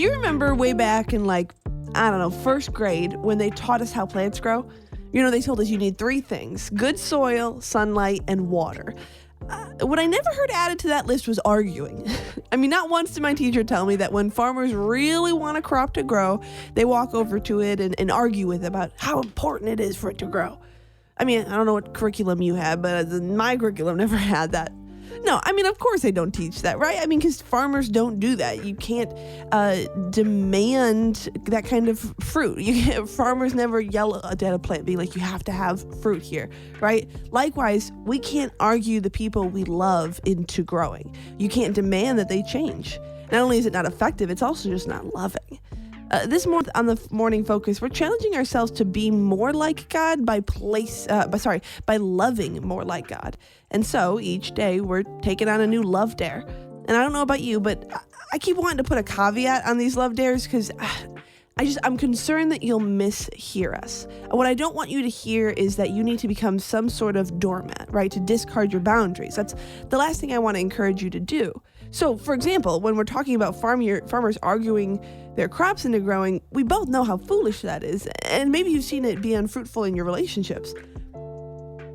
Do you remember way back in first grade when they taught us how plants grow? They told us you need 3 things: good soil, sunlight, and water. What I never heard added to that list was arguing. Not once did my teacher tell me that when farmers really want a crop to grow, they walk over to it and argue with it about how important it is for it to grow. I don't know what curriculum you had, but my curriculum never had that. No, of course they don't teach that, right? Because farmers don't do that. You can't demand that kind of fruit. Farmers never yell at a plant being like, you have to have fruit here, right? Likewise, we can't argue the people we love into growing. You can't demand that they change. Not only is it not effective, it's also just not loving. This month on the Morning Focus, we're challenging ourselves to be more like God by loving more like God. And so each day we're taking on a new love dare. And I don't know about you, but I keep wanting to put a caveat on these love dares because I'm concerned that you'll mishear us. What I don't want you to hear is that you need to become some sort of doormat, right? To discard your boundaries. That's the last thing I want to encourage you to do. So, for example, when we're talking about farmers arguing their crops into growing, we both know how foolish that is. And maybe you've seen it be unfruitful in your relationships.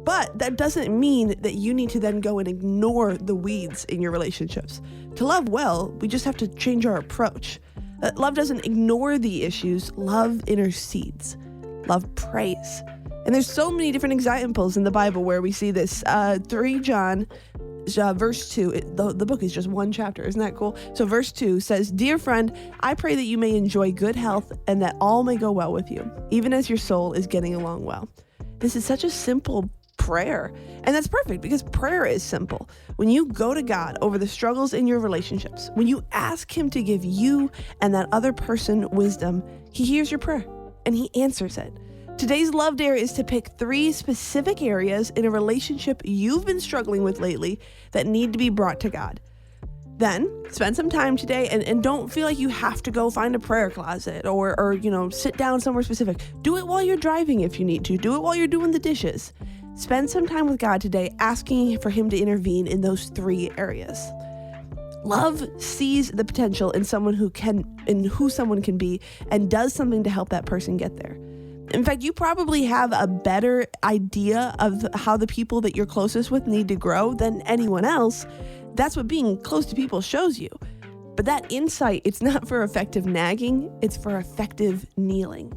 But that doesn't mean that you need to then go and ignore the weeds in your relationships. To love well, we just have to change our approach. Love doesn't ignore the issues. Love intercedes. Love prays. And there's so many different examples in the Bible where we see this. 3 John verse 2, the book is just one chapter. Isn't that cool? So verse 2 says, "Dear friend, I pray that you may enjoy good health and that all may go well with you, even as your soul is getting along well." This is such a simple prayer. And that's perfect because prayer is simple. When you go to God over the struggles in your relationships, when you ask Him to give you and that other person wisdom, He hears your prayer and He answers it. Today's love dare is to pick 3 specific areas in a relationship you've been struggling with lately that need to be brought to God. Then spend some time today and don't feel like you have to go find a prayer closet or sit down somewhere specific. Do it while you're driving if you need to. Do it while you're doing the dishes. Spend some time with God today asking for Him to intervene in those 3 areas. Love sees the potential in who someone can be and does something to help that person get there. In fact, you probably have a better idea of how the people that you're closest with need to grow than anyone else. That's what being close to people shows you. But that insight, it's not for effective nagging, it's for effective kneeling.